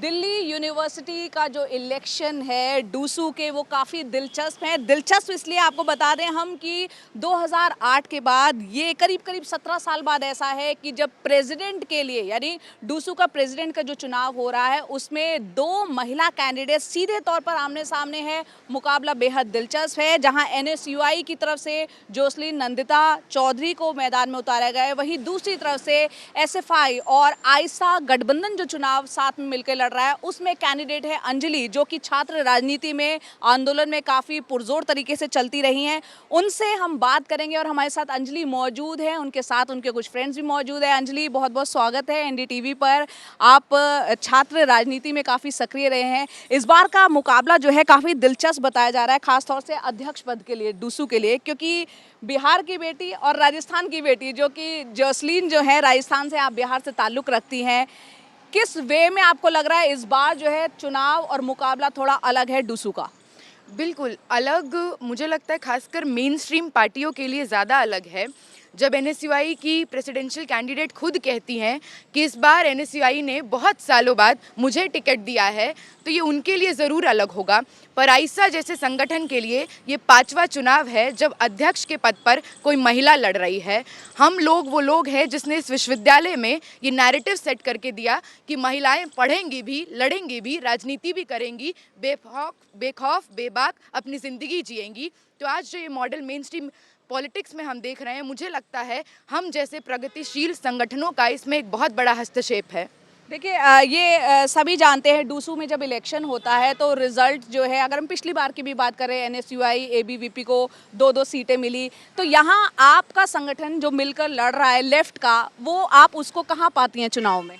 Delhi university का जो election है डूसू के वो काफ़ी दिलचस्प है। दिलचस्प इसलिए आपको बता दें हम कि 2008 के बाद ये करीब करीब 17 साल बाद ऐसा है कि जब प्रेसिडेंट के लिए यानी डूसू का प्रेसिडेंट का जो चुनाव हो रहा है उसमें दो महिला कैंडिडेट सीधे तौर पर आमने सामने है। मुकाबला बेहद दिलचस्प है, जहां एनएसयूआई की तरफ से जोसलीन नंदिता चौधरी को मैदान में उतारा गया है, वहीं दूसरी तरफ से एसएफआई और आयशा गठबंधन जो चुनाव साथ में मिलकर लड़ रहा है उसमें कैंडिडेट है अंजलि, जो कि छात्र राजनीति में आंदोलन में काफ़ी पुरजोर तरीके से चलती रही हैं। उनसे हम बात करेंगे और हमारे साथ अंजलि मौजूद है, उनके साथ उनके कुछ फ्रेंड्स भी मौजूद है। अंजलि, बहुत बहुत स्वागत है एनडीटीवी पर। आप छात्र राजनीति में काफ़ी सक्रिय रहे हैं। इस बार का मुकाबला जो है काफ़ी दिलचस्प बताया जा रहा है, खासतौर से अध्यक्ष पद के लिए डूसू के लिए, क्योंकि बिहार की बेटी और राजस्थान की बेटी जो कि जोसलीन जो है राजस्थान से, आप बिहार से ताल्लुक़ रखती हैं। किस वे में आपको लग रहा है इस बार जो है चुनाव और मुकाबला थोड़ा अलग है डूसू का? बिल्कुल अलग, मुझे लगता है खासकर मेन स्ट्रीम पार्टियों के लिए ज़्यादा अलग है। जब एनएसयूआई की प्रेसिडेंशियल कैंडिडेट खुद कहती हैं कि इस बार एनएसयूआई ने बहुत सालों बाद मुझे टिकट दिया है, तो ये उनके लिए ज़रूर अलग होगा। पर आयशा जैसे संगठन के लिए ये 5वां चुनाव है जब अध्यक्ष के पद पर कोई महिला लड़ रही है। हम लोग वो लोग हैं जिसने इस विश्वविद्यालय में ये नैरेटिव सेट करके दिया कि महिलाएं पढ़ेंगी भी, लड़ेंगी भी, राजनीति भी करेंगी, बेखौफ बेबाक अपनी ज़िंदगी जिएंगी। तो आज जो ये मॉडल मेन स्ट्रीम पॉलिटिक्स में हम देख रहे हैं, मुझे लगता है हम जैसे प्रगतिशील संगठनों का इसमें एक बहुत बड़ा हस्तक्षेप है। देखिए, ये सभी जानते हैं डूसू में जब इलेक्शन होता है तो रिजल्ट जो है, अगर हम पिछली बार की भी बात करें, एनएसयूआई एबीवीपी को 2-2 सीटें मिली, तो यहाँ आपका संगठन जो मिलकर लड़ रहा है लेफ्ट का, वो आप उसको कहाँ पाती हैं चुनाव में?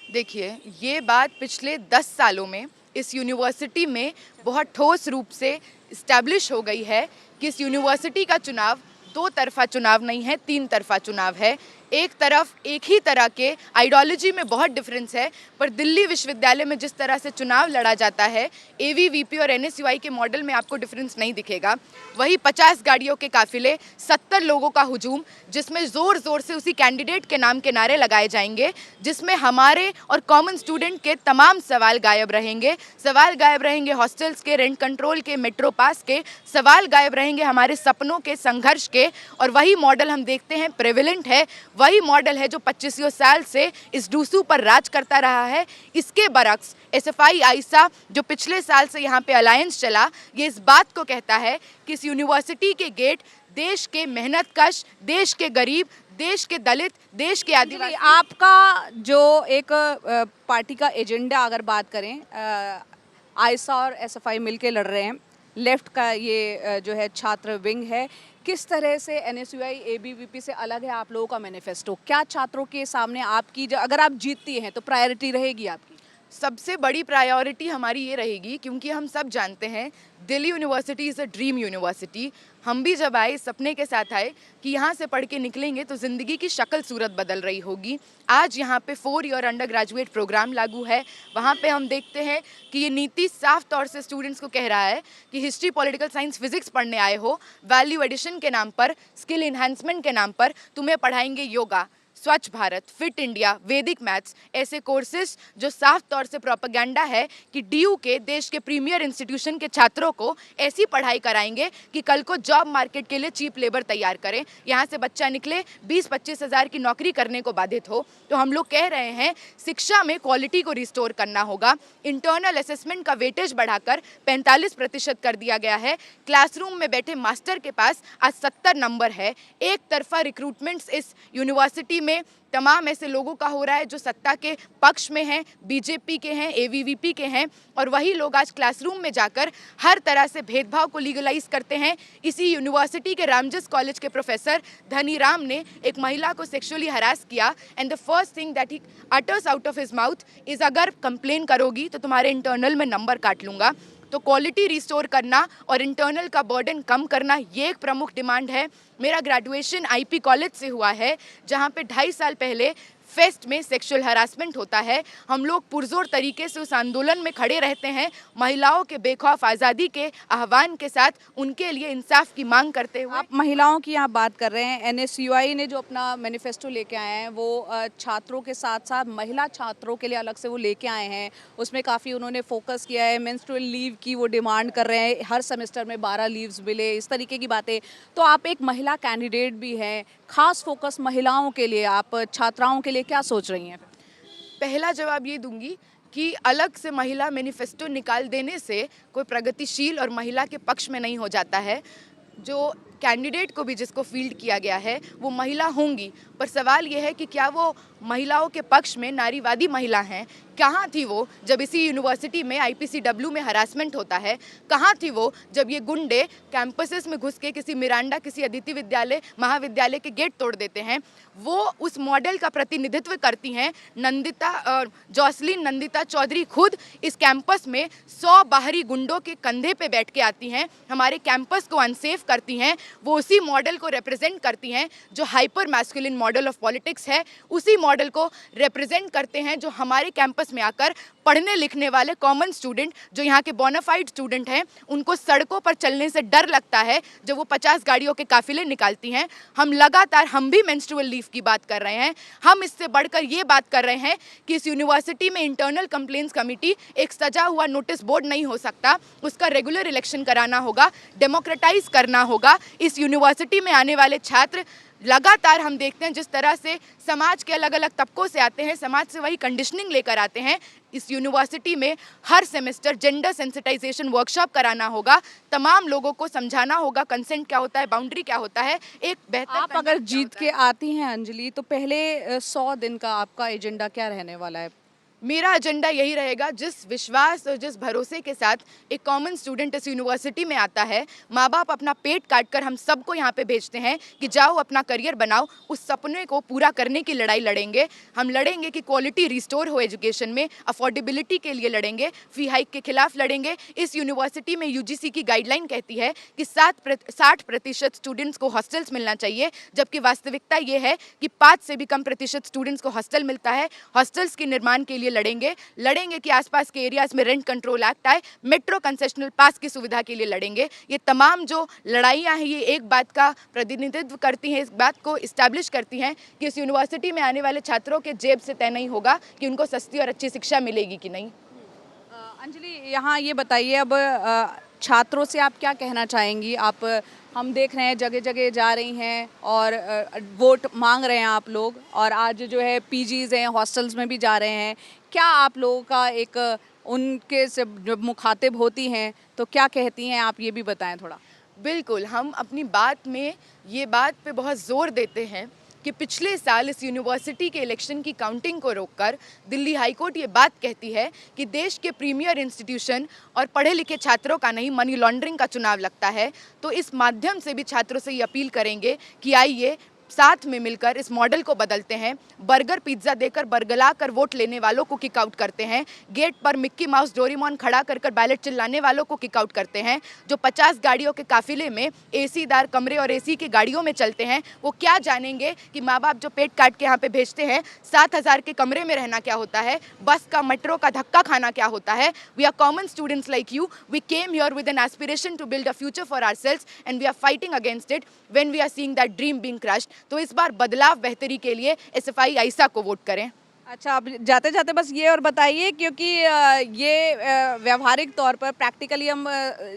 देखिए, ये बात पिछले 10 सालों में इस यूनिवर्सिटी में बहुत ठोस रूप से इस्टेब्लिश हो गई है कि इस यूनिवर्सिटी का चुनाव 2 तरफा चुनाव नहीं है, 3 तरफा चुनाव है। एक तरफ एक ही तरह के आइडियोलॉजी में बहुत डिफरेंस है, पर दिल्ली विश्वविद्यालय में जिस तरह से चुनाव लड़ा जाता है, एवीवीपी और एनएसयूआई के मॉडल में आपको डिफरेंस नहीं दिखेगा। वही 50 गाड़ियों के काफिले, 70 लोगों का हुजूम, जिसमें ज़ोर ज़ोर से उसी कैंडिडेट के नाम के नारे लगाए जाएंगे, जिसमें हमारे और कॉमन स्टूडेंट के तमाम सवाल गायब रहेंगे। सवाल गायब रहेंगे हॉस्टल्स के, रेंट कंट्रोल के, मेट्रो पास के, सवाल गायब रहेंगे हमारे सपनों के, संघर्ष के। और वही मॉडल हम देखते हैं प्रेवलेंट है, वही मॉडल है जो 25 साल से इस डूसू पर राज करता रहा है। इसके बरक्स एसएफआई आयशा जो पिछले साल से यहाँ पे अलायंस चला, ये इस बात को कहता है कि इस यूनिवर्सिटी के गेट देश के मेहनतकश, देश के गरीब, देश के दलित, देश के आदिवासी। आपका जो एक पार्टी का एजेंडा अगर बात करें, आयशा और एसएफआई मिलके लड़ रहे हैं, लेफ्ट का ये जो है छात्र विंग है, किस तरह से एनएसयूआई एबीवीपी से अलग है आप लोगों का मैनिफेस्टो? क्या छात्रों के सामने आपकी, अगर आप जीतती हैं तो प्रायोरिटी रहेगी आपकी? सबसे बड़ी प्रायोरिटी हमारी ये रहेगी, क्योंकि हम सब जानते हैं Delhi university is a dream university. हम भी जब आए सपने के साथ आए कि यहाँ से पढ़ के निकलेंगे तो ज़िंदगी की शक्ल सूरत बदल रही होगी। आज यहाँ पे 4 ईयर अंडर ग्रेजुएट प्रोग्राम लागू है। वहाँ पे हम देखते हैं कि ये नीति साफ तौर से स्टूडेंट्स को कह रहा है कि हिस्ट्री, पॉलिटिकल साइंस, फिजिक्स पढ़ने आए हो, वैल्यू एडिशन के नाम पर, स्किल इन्हांसमेंट के नाम पर तुम्हें पढ़ाएंगे योगा, स्वच्छ भारत, फिट इंडिया, वैदिक मैथ्स, ऐसे कोर्सेज जो साफ तौर से प्रोपेगेंडा है कि डीयू के, देश के प्रीमियर इंस्टीट्यूशन के छात्रों को ऐसी पढ़ाई कराएंगे कि कल को जॉब मार्केट के लिए चीप लेबर तैयार करें। यहाँ से बच्चा निकले 20-25 हज़ार की नौकरी करने को बाधित हो। तो हम लोग कह रहे हैं शिक्षा में क्वालिटी को रिस्टोर करना होगा। इंटरनल असेसमेंट का वेटेज बढ़ाकर 45% कर दिया गया है। क्लासरूम में बैठे मास्टर के पास आज 70 नंबर है। एक तरफा रिक्रूटमेंट्स इस यूनिवर्सिटी में तमाम ऐसे लोगों का हो रहा है जो सत्ता के पक्ष में हैं, बीजेपी के हैं, एवीवीपी के हैं, और वही लोग आज क्लासरूम में जाकर हर तरह से भेदभाव को लीगलाइज करते हैं। इसी यूनिवर्सिटी के रामजस कॉलेज के प्रोफेसर धनीराम ने एक महिला को सेक्सुअली हरास किया, and the first thing that he utters out of his mouth is, अगर कंप्लेन करोगी तो तुम्हारे इंटरनल में नंबर काट लूँगा। तो क्वालिटी रिस्टोर करना और इंटरनल का बर्डन कम करना, ये एक प्रमुख डिमांड है। मेरा ग्रेजुएशन आईपी कॉलेज से हुआ है, जहाँ पे 2.5 साल पहले फेस्ट में सेक्सुअल हरासमेंट होता है, हम लोग पुरजोर तरीके से उस आंदोलन में खड़े रहते हैं, महिलाओं के बेखौफ आज़ादी के आह्वान के साथ उनके लिए इंसाफ की मांग करते हुए। आप महिलाओं की यहाँ बात कर रहे हैं, एनएसयूआई ने जो अपना मैनिफेस्टो लेके आए हैं वो छात्रों के साथ साथ महिला छात्रों के लिए अलग से वो लेके आए हैं। उसमें काफ़ी उन्होंने फोकस किया है, मेंस्ट्रुअल लीव की वो डिमांड कर रहे हैं, हर सेमेस्टर में 12 लीव्स मिले, इस तरीके की बातें। तो आप एक महिला कैंडिडेट भी हैं, खास फोकस महिलाओं के लिए, आप छात्राओं के लिए क्या सोच रही हैं? पहला जवाब ये दूंगी कि अलग से महिला मैनिफेस्टो निकाल देने से कोई प्रगतिशील और महिला के पक्ष में नहीं हो जाता है। जो कैंडिडेट को भी जिसको फील्ड किया गया है वो महिला होंगी, पर सवाल ये है कि क्या वो महिलाओं के पक्ष में नारीवादी महिला हैं? कहाँ थी वो जब इसी यूनिवर्सिटी में IPCW में हरासमेंट होता है? कहाँ थी वो जब ये गुंडे कैंपसेस में घुस के किसी मिरांडा, किसी अदिति विद्यालय, महाविद्यालय के गेट तोड़ देते हैं? वो उस मॉडल का प्रतिनिधित्व करती हैं। जॉसलिन नंदिता चौधरी खुद इस कैंपस में 100 बाहरी गुंडों के कंधे पे बैठ के आती हैं, हमारे कैंपस को अनसेफ करती हैं। वो उसी मॉडल को रिप्रेजेंट करती हैं जो hyper masculine model of politics है, उसी मॉडल को रिप्रेजेंट करते हैं जो हमारे कैंपस में आकर पढ़ने लिखने वाले कॉमन स्टूडेंट, जो यहाँ के बोनाफाइड स्टूडेंट हैं, उनको सड़कों पर चलने से डर लगता है जब वो 50 गाड़ियों के काफिले निकालती हैं। हम भी मेंस्ट्रुअल लीव की बात कर रहे हैं। हम इससे बढ़कर ये बात कर रहे हैं कि इस यूनिवर्सिटी में इंटरनल कंप्लेंट्स कमेटी एक सजा हुआ नोटिस बोर्ड नहीं हो सकता, उसका रेगुलर इलेक्शन कराना होगा, डेमोक्रेटाइज करना होगा। इस यूनिवर्सिटी में आने वाले छात्र लगातार हम देखते हैं जिस तरह से समाज के अलग अलग तबकों से आते हैं, समाज से वही कंडीशनिंग लेकर आते हैं। इस यूनिवर्सिटी में हर सेमेस्टर जेंडर सेंसिटाइजेशन वर्कशॉप कराना होगा, तमाम लोगों को समझाना होगा कंसेंट क्या होता है, बाउंड्री क्या होता है, एक बेहतर। आप अगर जीत के आती हैं अंजलि, तो पहले 100 दिन का आपका एजेंडा क्या रहने वाला है? मेरा एजेंडा यही रहेगा, जिस विश्वास और जिस भरोसे के साथ एक कॉमन स्टूडेंट इस यूनिवर्सिटी में आता है, माँ बाप अपना पेट काट कर हम सबको यहाँ पे भेजते हैं कि जाओ अपना करियर बनाओ, उस सपने को पूरा करने की लड़ाई लड़ेंगे। हम लड़ेंगे कि क्वालिटी रिस्टोर हो एजुकेशन में, अफोर्डेबिलिटी के लिए लड़ेंगे, फी हाइक के खिलाफ लड़ेंगे। इस यूनिवर्सिटी में UGC की गाइडलाइन कहती है कि 60% स्टूडेंट्स को हॉस्टल्स मिलना चाहिए, जबकि वास्तविकता ये है कि 5 से भी कम प्रतिशत स्टूडेंट्स को हॉस्टल मिलता है। हॉस्टल्स के निर्माण के लिए लड़ेंगे कि आसपास के एरियाज में रेंट कंट्रोल एक्ट आए, मेट्रो कंसेशनल पास की सुविधा के लिए लड़ेंगे। ये तमाम जो लड़ाइयाँ हैं ये एक बात का प्रतिनिधित्व करती हैं, इस बात को इस्टेब्लिश करती हैं कि इस यूनिवर्सिटी में आने वाले छात्रों के जेब से तय नहीं होगा कि उनको सस्ती और अच्छी शिक्षा मिलेगी कि नहीं। अंजलि, यहाँ ये बताइए, अब छात्रों से आप क्या कहना चाहेंगी? हम देख रहे हैं जगह जगह जा रही हैं और वोट मांग रहे हैं आप लोग, और आज जो है PGs हैं, हॉस्टल्स में भी जा रहे हैं। क्या आप लोगों का एक उनके से जब मुखातिब होती हैं तो क्या कहती हैं, आप ये भी बताएं थोड़ा। बिल्कुल, हम अपनी बात में ये बात पे बहुत ज़ोर देते हैं कि पिछले साल इस यूनिवर्सिटी के इलेक्शन की काउंटिंग को रोककर दिल्ली हाई कोर्ट ये बात कहती है कि देश के प्रीमियर इंस्टीट्यूशन और पढ़े लिखे छात्रों का नहीं, मनी लॉन्ड्रिंग का चुनाव लगता है। तो इस माध्यम से भी छात्रों से ये अपील करेंगे कि आइए साथ में मिलकर इस मॉडल को बदलते हैं। बर्गर पिज्ज़ा देकर बरगला कर वोट लेने वालों को किक आउट करते हैं, गेट पर मिक्की माउस डोरेमोन खड़ा कर बैलेट चिल्लाने वालों को किक आउट करते हैं। जो 50 गाड़ियों के काफिले में AC दार कमरे और AC की गाड़ियों में चलते हैं, वो क्या जानेंगे कि माँ बाप जो पेट काट के यहाँ पे भेजते हैं, 7,000 के कमरे में रहना क्या होता है, बस का मेट्रो का धक्का खाना क्या होता है। We are common students like you, we came here with an aspiration to build a future for ourselves and we are fighting against it when we are seeing that dream being crushed. तो इस बार बदलाव बेहतरी के लिए SFI आइसा को vote करें। अच्छा, अब जाते जाते बस ये और बताइए, क्योंकि ये व्यवहारिक तौर पर प्रैक्टिकली हम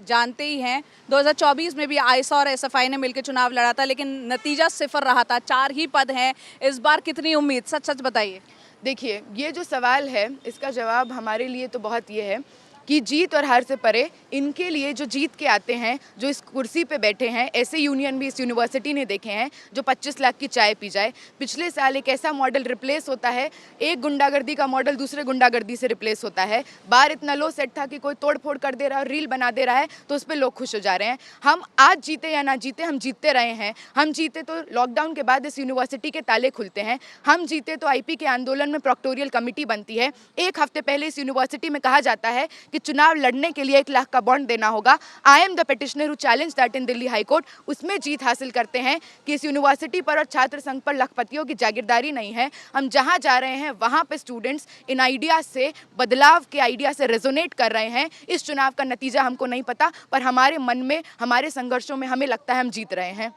जानते ही हैं, 2024 में भी आइसा और SFI ने मिलकर चुनाव लड़ा था, लेकिन नतीजा 0 रहा था, 4 ही पद हैं। इस बार कितनी उम्मीद? सच सच बताइए। देखिए, ये जो सवाल है इसका जवाब हमारे लिए तो बहुत ये है कि जीत और हार से परे इनके लिए जो जीत के आते हैं, जो इस कुर्सी पे बैठे हैं, ऐसे यूनियन भी इस यूनिवर्सिटी ने देखे हैं जो 25 लाख की चाय पी जाए। पिछले साल एक ऐसा मॉडल रिप्लेस होता है, एक गुंडागर्दी का मॉडल दूसरे गुंडागर्दी से रिप्लेस होता है। बार इतना लो सेट था कि कोई तोड़ फोड़ कर दे रहा है और रील बना दे रहा है तो उस पर लोग खुश हो जा रहे हैं। हम आज जीते या ना जीते, हम जीतते रहे हैं। हम जीते तो लॉकडाउन के बाद इस यूनिवर्सिटी के ताले खुलते हैं, हम जीते तो IP के आंदोलन में प्रोक्टोरियल कमेटी बनती है। एक हफ्ते पहले इस यूनिवर्सिटी में कहा जाता है कि कि चुनाव लड़ने के लिए 1 लाख का बॉन्ड देना होगा। I am the petitioner who challenge that in Delhi high court. उसमें जीत हासिल करते हैं कि इस यूनिवर्सिटी पर और छात्र संघ पर लखपतियों की जागीरदारी नहीं है। हम जहाँ जा रहे हैं वहाँ पे स्टूडेंट्स इन आइडिया से, बदलाव के आइडिया से रेजोनेट कर रहे हैं। इस चुनाव का नतीजा हमको नहीं पता, पर हमारे मन में, हमारे संघर्षों में हमें लगता है हम जीत रहे हैं।